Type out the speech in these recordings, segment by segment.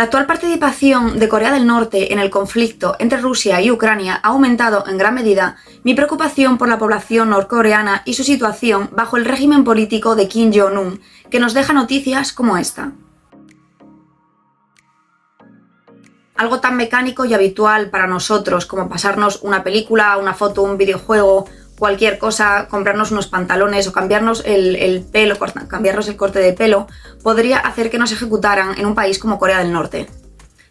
La actual participación de Corea del Norte en el conflicto entre Rusia y Ucrania ha aumentado en gran medida mi preocupación por la población norcoreana y su situación bajo el régimen político de Kim Jong-un, que nos deja noticias como esta. Algo tan mecánico y habitual para nosotros como pasarnos una película, una foto, un videojuego, cualquier cosa, comprarnos unos pantalones o cambiarnos el pelo, cambiarnos el corte de pelo, podría hacer que nos ejecutaran en un país como Corea del Norte.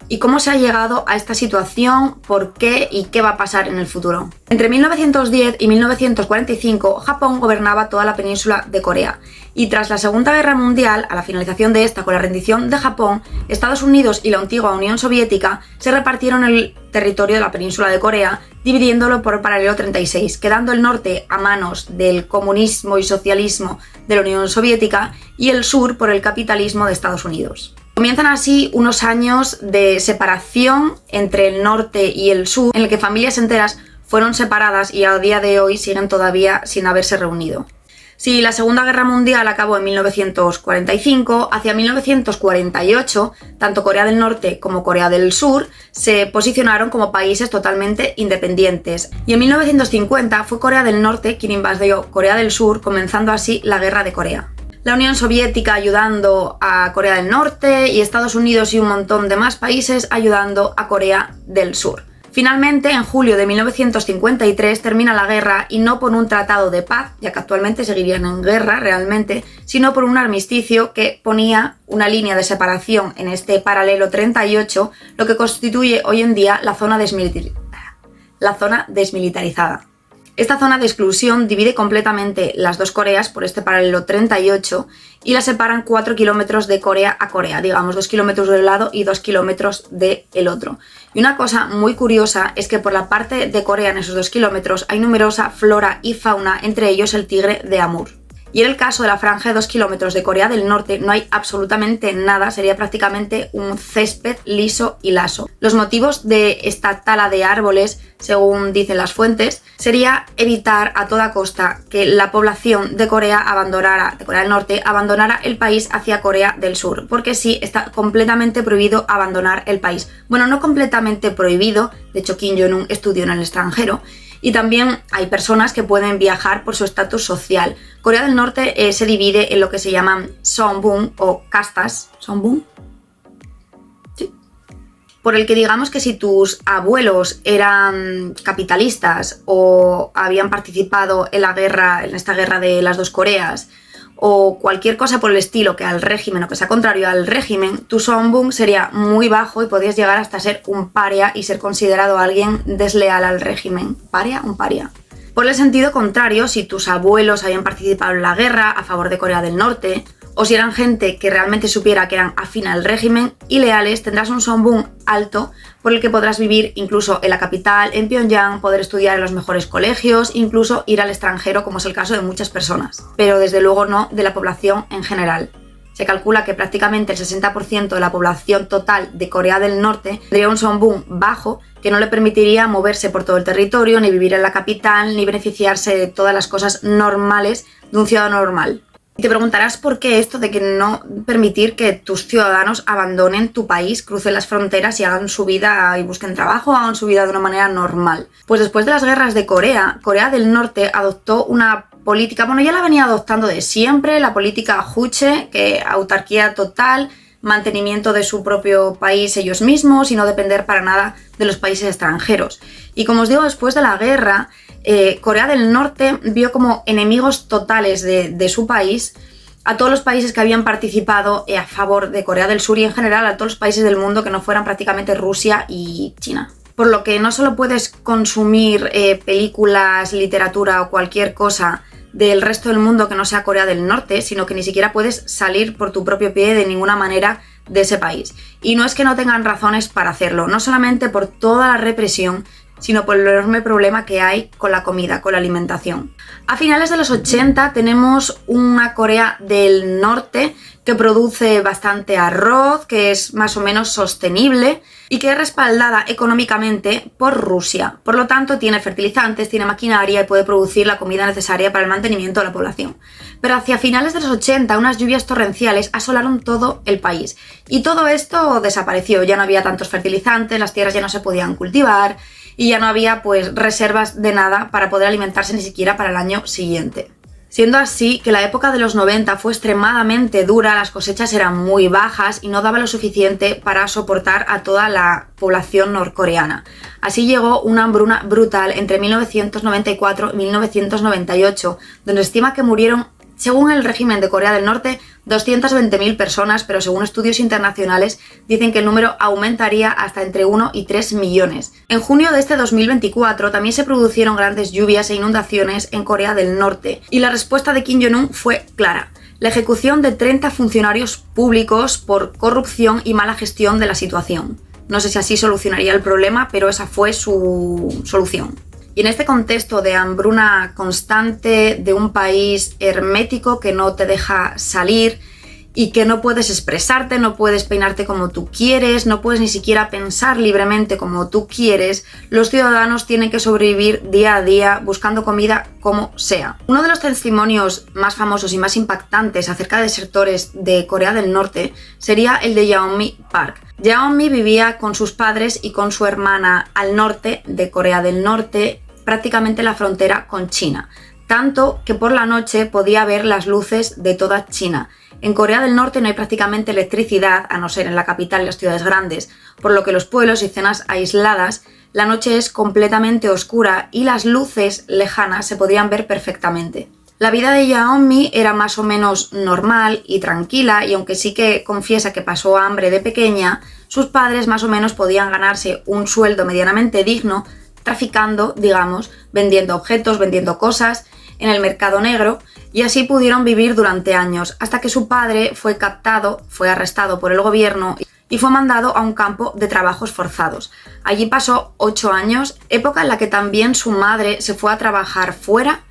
¿Y cómo se ha llegado a esta situación? ¿Por qué? ¿Y qué va a pasar en el futuro? Entre 1910 y 1945, Japón gobernaba toda la península de Corea. Y tras la Segunda Guerra Mundial, a la finalización de esta con la rendición de Japón, Estados Unidos y la antigua Unión Soviética se repartieron el territorio de la península de Corea, dividiéndolo por paralelo 36, quedando el norte a manos del comunismo y socialismo de la Unión Soviética y el sur por el capitalismo de Estados Unidos. Comienzan así unos años de separación entre el norte y el sur, en el que familias enteras fueron separadas y a día de hoy siguen todavía sin haberse reunido. Si la Segunda Guerra Mundial acabó en 1945, hacia 1948, tanto Corea del Norte como Corea del Sur se posicionaron como países totalmente independientes. Y en 1950 fue Corea del Norte quien invadió Corea del Sur, comenzando así la Guerra de Corea. La Unión Soviética ayudando a Corea del Norte y Estados Unidos y un montón de más países ayudando a Corea del Sur. Finalmente, en julio de 1953 termina la guerra y no por un tratado de paz, ya que actualmente seguirían en guerra realmente, sino por un armisticio que ponía una línea de separación en este paralelo 38, lo que constituye hoy en día la zona desmilitarizada. Esta zona de exclusión divide completamente las dos Coreas por este paralelo 38 y la separan 4 kilómetros de Corea a Corea, digamos 2 kilómetros de un lado y 2 kilómetros del otro. Y una cosa muy curiosa es que por la parte de Corea en esos 2 kilómetros hay numerosa flora y fauna, entre ellos el tigre de Amur. Y en el caso de la franja de 2 kilómetros de Corea del Norte no hay absolutamente nada, sería prácticamente un césped liso y laso. Los motivos de esta tala de árboles, según dicen las fuentes, sería evitar a toda costa que la población de Corea del Norte abandonara el país hacia Corea del Sur, porque sí, está completamente prohibido abandonar el país. Bueno, no completamente prohibido, de hecho Kim Jong-un estudió en el extranjero, y también hay personas que pueden viajar por su estatus social. Corea del Norte se divide en lo que se llaman sonbun o castas. ¿Sonbun? Sí. Por el que digamos que si tus abuelos eran capitalistas o habían participado en la guerra, en esta guerra de las dos Coreas, o cualquier cosa por el estilo que al régimen o que sea contrario al régimen, tu sonbun sería muy bajo y podrías llegar hasta ser un paria y ser considerado alguien desleal al régimen. ¿Paria? Un paria. Por el sentido contrario, si tus abuelos habían participado en la guerra a favor de Corea del Norte, o si eran gente que realmente supiera que eran afín al régimen y leales, tendrás un sonbun alto por el que podrás vivir incluso en la capital, en Pyongyang, poder estudiar en los mejores colegios, incluso ir al extranjero, como es el caso de muchas personas, pero desde luego no de la población en general. Se calcula que prácticamente el 60% de la población total de Corea del Norte tendría un sonbun bajo que no le permitiría moverse por todo el territorio, ni vivir en la capital, ni beneficiarse de todas las cosas normales de un ciudadano normal. Y te preguntarás por qué esto de que no permitir que tus ciudadanos abandonen tu país, crucen las fronteras y hagan su vida y busquen trabajo, hagan su vida de una manera normal. Pues después de las guerras de Corea, Corea del Norte adoptó una política, bueno, ya la venía adoptando de siempre, la política Juche, que autarquía total, mantenimiento de su propio país ellos mismos y no depender para nada de los países extranjeros. Y como os digo, después de la guerra, Corea del Norte vio como enemigos totales de su país a todos los países que habían participado a favor de Corea del Sur y en general a todos los países del mundo que no fueran prácticamente Rusia y China. Por lo que no solo puedes consumir películas, literatura o cualquier cosa del resto del mundo que no sea Corea del Norte, sino que ni siquiera puedes salir por tu propio pie de ninguna manera de ese país. Y no es que no tengan razones para hacerlo, no solamente por toda la represión sino por el enorme problema que hay con la comida, con la alimentación. A finales de los 80 tenemos una Corea del Norte que produce bastante arroz, que es más o menos sostenible y que es respaldada económicamente por Rusia. Por lo tanto, tiene fertilizantes, tiene maquinaria y puede producir la comida necesaria para el mantenimiento de la población. Pero hacia finales de los 80, unas lluvias torrenciales asolaron todo el país. Y todo esto desapareció. Ya no había tantos fertilizantes, las tierras ya no se podían cultivar y ya no había pues reservas de nada para poder alimentarse ni siquiera para el año siguiente. Siendo así que la época de los 90 fue extremadamente dura, las cosechas eran muy bajas y no daba lo suficiente para soportar a toda la población norcoreana. Así llegó una hambruna brutal entre 1994 y 1998, donde se estima que murieron, según el régimen de Corea del Norte, 220.000 personas, pero según estudios internacionales dicen que el número aumentaría hasta entre 1 y 3 millones. En junio de este 2024 también se produjeron grandes lluvias e inundaciones en Corea del Norte y la respuesta de Kim Jong-un fue clara: la ejecución de 30 funcionarios públicos por corrupción y mala gestión de la situación. No sé si así solucionaría el problema, pero esa fue su solución. Y en este contexto de hambruna constante, de un país hermético que no te deja salir y que no puedes expresarte, no puedes peinarte como tú quieres, no puedes ni siquiera pensar libremente como tú quieres, los ciudadanos tienen que sobrevivir día a día buscando comida como sea. Uno de los testimonios más famosos y más impactantes acerca de desertores de Corea del Norte sería el de Yeonmi Park. Yeonmi vivía con sus padres y con su hermana al norte de Corea del Norte, prácticamente en la frontera con China, tanto que por la noche podía ver las luces de toda China. En Corea del Norte no hay prácticamente electricidad, a no ser en la capital y las ciudades grandes, por lo que los pueblos y zonas aisladas, la noche es completamente oscura y las luces lejanas se podían ver perfectamente. La vida de Yeonmi era más o menos normal y tranquila, y aunque sí que confiesa que pasó hambre de pequeña, sus padres más o menos podían ganarse un sueldo medianamente digno traficando, digamos, vendiendo objetos, vendiendo cosas en el mercado negro, y así pudieron vivir durante años, hasta que su padre fue captado, fue arrestado por el gobierno y fue mandado a un campo de trabajos forzados. Allí pasó 8 años, época en la que también su madre se fue a trabajar fuera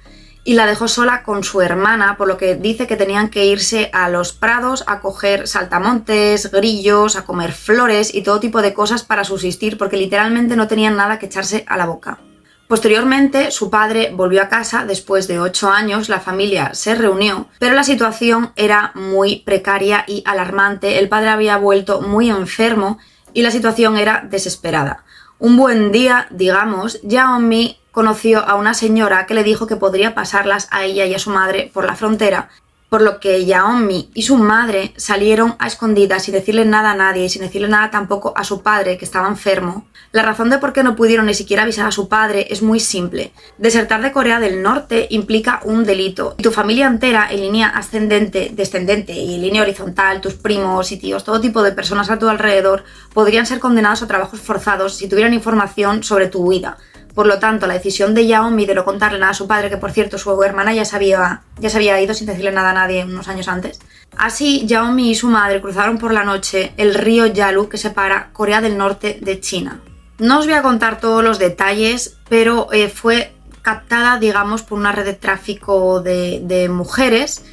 y la dejó sola con su hermana, por lo que dice que tenían que irse a los prados a coger saltamontes, grillos, a comer flores y todo tipo de cosas para subsistir, porque literalmente no tenían nada que echarse a la boca. Posteriormente, su padre volvió a casa después de 8 años, la familia se reunió, pero la situación era muy precaria y alarmante. El padre había vuelto muy enfermo y la situación era desesperada. Un buen día, digamos, Yeonmi conoció a una señora que le dijo que podría pasarlas a ella y a su madre por la frontera, por lo que Yeonmi y su madre salieron a escondidas sin decirle nada a nadie y sin decirle nada tampoco a su padre, que estaba enfermo. La razón de por qué no pudieron ni siquiera avisar a su padre es muy simple. Desertar de Corea del Norte implica un delito. Y tu familia entera, en línea ascendente, descendente y en línea horizontal, tus primos y tíos, todo tipo de personas a tu alrededor, podrían ser condenados a trabajos forzados si tuvieran información sobre tu huida. Por lo tanto, la decisión de Yeonmi de no contarle nada a su padre, que por cierto su hermana ya se había ido sin decirle nada a nadie unos años antes. Así, Yeonmi y su madre cruzaron por la noche el río Yalu, que separa Corea del Norte de China. No os voy a contar todos los detalles, pero fue captada, digamos, por una red de tráfico de mujeres.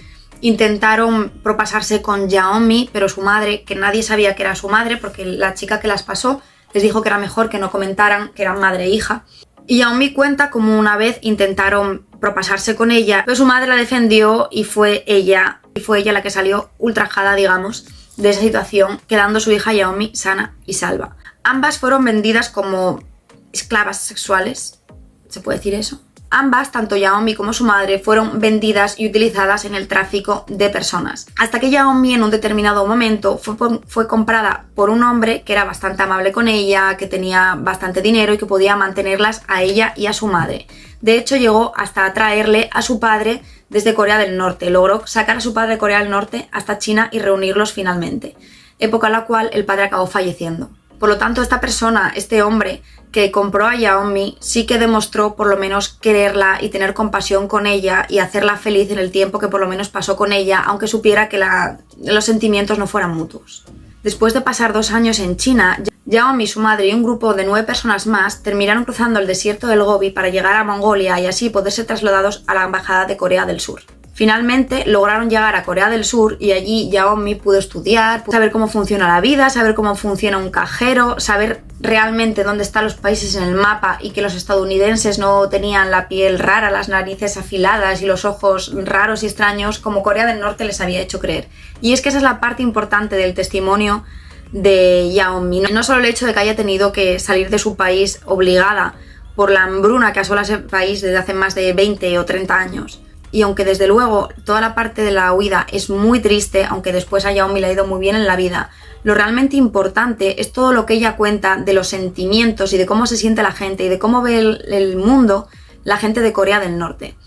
Intentaron propasarse con Yeonmi, pero su madre, que nadie sabía que era su madre, porque la chica que las pasó les dijo que era mejor que no comentaran que eran madre e hija. Y Yeonmi cuenta como una vez intentaron propasarse con ella, pero su madre la defendió y fue ella la que salió ultrajada, digamos, de esa situación, quedando su hija Yeonmi sana y salva. Ambas fueron vendidas como esclavas sexuales, ¿se puede decir eso? Ambas, tanto Yeonmi como su madre, fueron vendidas y utilizadas en el tráfico de personas. Hasta que Yeonmi en un determinado momento fue comprada por un hombre que era bastante amable con ella, que tenía bastante dinero y que podía mantenerlas a ella y a su madre. De hecho, llegó hasta traerle a su padre desde Corea del Norte. Logró sacar a su padre de Corea del Norte hasta China y reunirlos finalmente. Época en la cual el padre acabó falleciendo. Por lo tanto, esta persona, este hombre que compró a Yeonmi, sí que demostró por lo menos quererla y tener compasión con ella y hacerla feliz en el tiempo que por lo menos pasó con ella, aunque supiera que los sentimientos no fueran mutuos. Después de pasar 2 años en China, Yaomi, su madre y un grupo de 9 personas más terminaron cruzando el desierto del Gobi para llegar a Mongolia y así poder ser trasladados a la embajada de Corea del Sur. Finalmente lograron llegar a Corea del Sur y allí Yaomi pudo estudiar, saber cómo funciona la vida, saber cómo funciona un cajero, saber realmente dónde están los países en el mapa y que los estadounidenses no tenían la piel rara, las narices afiladas y los ojos raros y extraños como Corea del Norte les había hecho creer. Y es que esa es la parte importante del testimonio de Yaomi. No solo el hecho de que haya tenido que salir de su país obligada por la hambruna que asola ese país desde hace más de 20 o 30 años. Y aunque desde luego toda la parte de la huida es muy triste, aunque después a Yaomi le ha ido muy bien en la vida, lo realmente importante es todo lo que ella cuenta de los sentimientos y de cómo se siente la gente y de cómo ve el mundo la gente de Corea del Norte.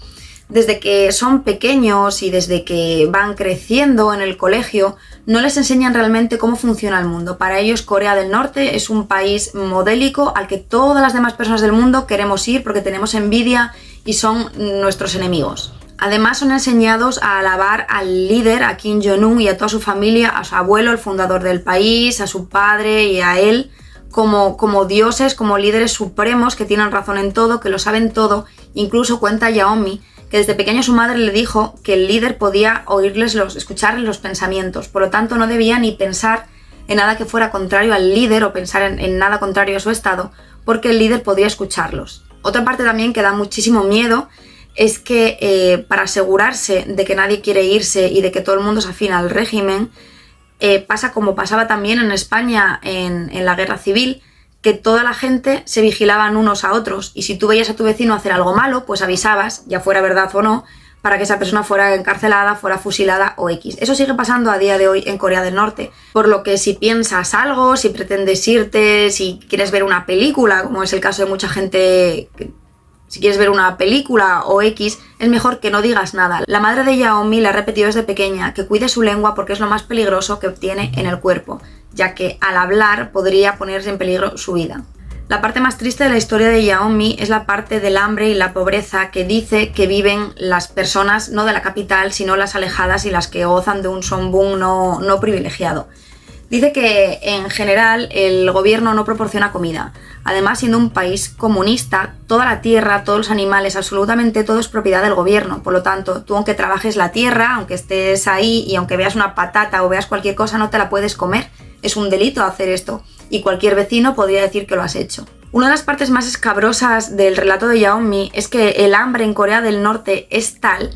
Desde que son pequeños y desde que van creciendo en el colegio, no les enseñan realmente cómo funciona el mundo. Para ellos Corea del Norte es un país modélico al que todas las demás personas del mundo queremos ir porque tenemos envidia y son nuestros enemigos. Además son enseñados a alabar al líder, a Kim Jong-un y a toda su familia, a su abuelo, el fundador del país, a su padre y a él como dioses, como líderes supremos que tienen razón en todo, que lo saben todo. Incluso cuenta Yaomi que desde pequeño su madre le dijo que el líder podía escucharles los pensamientos, por lo tanto no debía ni pensar en nada que fuera contrario al líder o pensar en nada contrario a su estado, porque el líder podía escucharlos. Otra parte también que da muchísimo miedo es que para asegurarse de que nadie quiere irse y de que todo el mundo se afina al régimen, pasa como pasaba también en España en la guerra civil, que toda la gente se vigilaban unos a otros y si tú veías a tu vecino hacer algo malo, pues avisabas, ya fuera verdad o no, para que esa persona fuera encarcelada, fuera fusilada o X. Eso sigue pasando a día de hoy en Corea del Norte, por lo que si piensas algo, si pretendes irte, si quieres ver una película, como es el caso de mucha gente, si quieres ver una película o X, es mejor que no digas nada. La madre de Yaomi le ha repetido desde pequeña que cuide su lengua porque es lo más peligroso que tiene en el cuerpo, ya que al hablar podría ponerse en peligro su vida. La parte más triste de la historia de Yaomi es la parte del hambre y la pobreza que dice que viven las personas no de la capital, sino las alejadas y las que gozan de un sonbún no privilegiado. Dice que en general el gobierno no proporciona comida. Además, siendo un país comunista, toda la tierra, todos los animales, absolutamente todo es propiedad del gobierno. Por lo tanto, tú aunque trabajes la tierra, aunque estés ahí y aunque veas una patata o veas cualquier cosa, no te la puedes comer. Es un delito hacer esto y cualquier vecino podría decir que lo has hecho. Una de las partes más escabrosas del relato de Yaomi es que el hambre en Corea del Norte es tal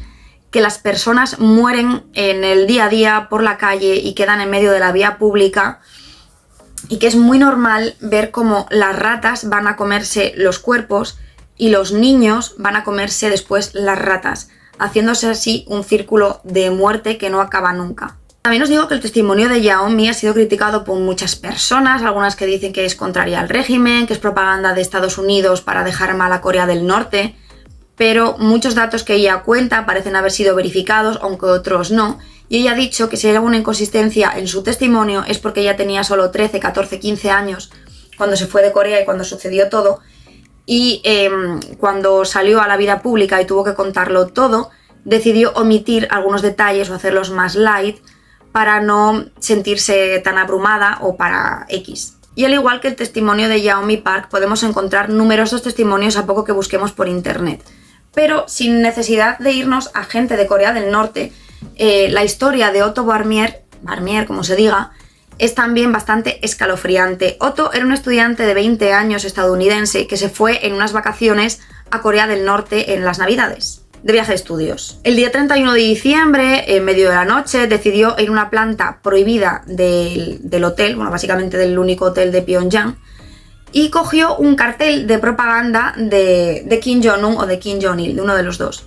que las personas mueren en el día a día por la calle y quedan en medio de la vía pública y que es muy normal ver cómo las ratas van a comerse los cuerpos y los niños van a comerse después las ratas, haciéndose así un círculo de muerte que no acaba nunca. También os digo que el testimonio de Yaomi ha sido criticado por muchas personas, algunas que dicen que es contraria al régimen, que es propaganda de Estados Unidos para dejar mal a Corea del Norte, pero muchos datos que ella cuenta parecen haber sido verificados, aunque otros no, y ella ha dicho que si hay alguna inconsistencia en su testimonio es porque ella tenía solo 13, 14, 15 años cuando se fue de Corea y cuando sucedió todo, y cuando salió a la vida pública y tuvo que contarlo todo, decidió omitir algunos detalles o hacerlos más light para no sentirse tan abrumada o para X. Y al igual que el testimonio de Yaomi Park, podemos encontrar numerosos testimonios a poco que busquemos por internet. Pero sin necesidad de irnos a gente de Corea del Norte, la historia de Otto Warmbier, como se diga, es también bastante escalofriante. Otto era un estudiante de 20 años estadounidense que se fue en unas vacaciones a Corea del Norte en las Navidades, de viaje de estudios. El día 31 de diciembre, en medio de la noche, decidió ir a una planta prohibida del hotel, bueno, básicamente del único hotel de Pyongyang, y cogió un cartel de propaganda de Kim Jong-un o de Kim Jong-il, de uno de los dos.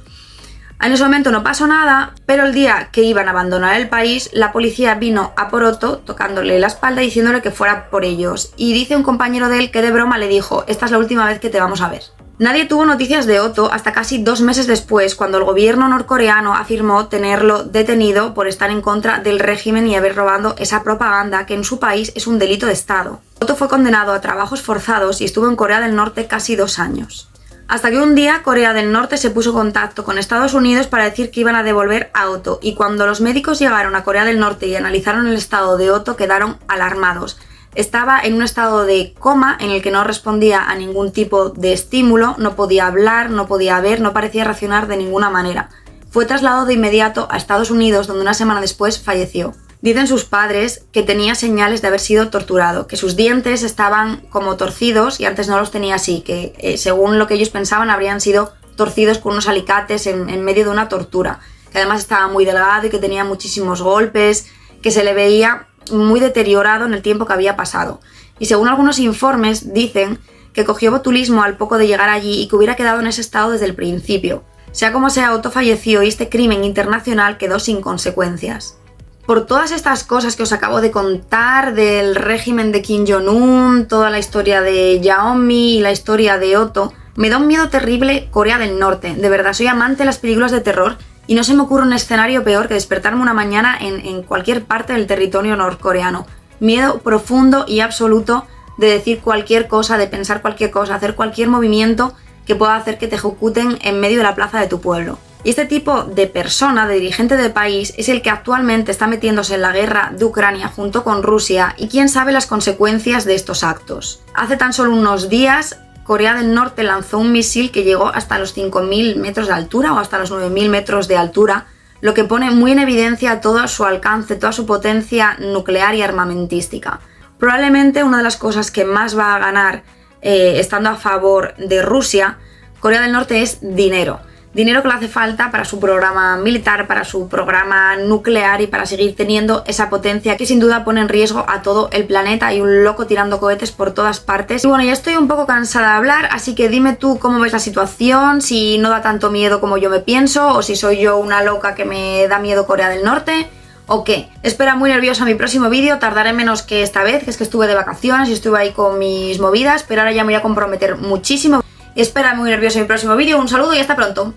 En ese momento no pasó nada, pero el día que iban a abandonar el país, la policía vino a por Otto, tocándole la espalda y diciéndole que fuera por ellos. Y dice un compañero de él que de broma le dijo: esta es la última vez que te vamos a ver. Nadie tuvo noticias de Otto hasta casi 2 meses después, cuando el gobierno norcoreano afirmó tenerlo detenido por estar en contra del régimen y haber robado esa propaganda que en su país es un delito de Estado. Otto fue condenado a trabajos forzados y estuvo en Corea del Norte casi 2 años. Hasta que un día Corea del Norte se puso en contacto con Estados Unidos para decir que iban a devolver a Otto, y cuando los médicos llegaron a Corea del Norte y analizaron el estado de Otto quedaron alarmados, Estaba en un estado de coma en el que no respondía a ningún tipo de estímulo, no podía hablar, no podía ver, no parecía reaccionar de ninguna manera. Fue trasladado de inmediato a Estados Unidos, donde una semana después falleció. Dicen sus padres que tenía señales de haber sido torturado, que sus dientes estaban como torcidos y antes no los tenía así, que según lo que ellos pensaban habrían sido torcidos con unos alicates en medio de una tortura, que además estaba muy delgado y que tenía muchísimos golpes, que se le veía muy deteriorado en el tiempo que había pasado. Y según algunos informes dicen que cogió botulismo al poco de llegar allí y que hubiera quedado en ese estado desde el principio. Sea como sea, Otto falleció y este crimen internacional quedó sin consecuencias. Por todas estas cosas que os acabo de contar, del régimen de Kim Jong-un, toda la historia de Yeonmi y la historia de Otto, me da un miedo terrible Corea del Norte. De verdad, soy amante de las películas de terror y no se me ocurre un escenario peor que despertarme una mañana en cualquier parte del territorio norcoreano. Miedo profundo y absoluto de decir cualquier cosa, de pensar cualquier cosa, hacer cualquier movimiento que pueda hacer que te ejecuten en medio de la plaza de tu pueblo. Y este tipo de persona, de dirigente de país, es el que actualmente está metiéndose en la guerra de Ucrania junto con Rusia y quién sabe las consecuencias de estos actos. Hace tan solo unos días, Corea del Norte lanzó un misil que llegó hasta los 5.000 metros de altura o hasta los 9.000 metros de altura, lo que pone muy en evidencia todo su alcance, toda su potencia nuclear y armamentística. Probablemente una de las cosas que más va a ganar estando a favor de Rusia, Corea del Norte, es dinero. Dinero que le hace falta para su programa militar, para su programa nuclear y para seguir teniendo esa potencia que sin duda pone en riesgo a todo el planeta. Hay un loco tirando cohetes por todas partes. Y bueno, ya estoy un poco cansada de hablar, así que dime tú cómo ves la situación, si no da tanto miedo como yo me pienso, o si soy yo una loca que me da miedo Corea del Norte, o qué. Espera muy nerviosa mi próximo vídeo, tardaré menos que esta vez, que es que estuve de vacaciones y estuve ahí con mis movidas, pero ahora ya me voy a comprometer muchísimo. Espera muy nervioso mi próximo vídeo, un saludo y hasta pronto.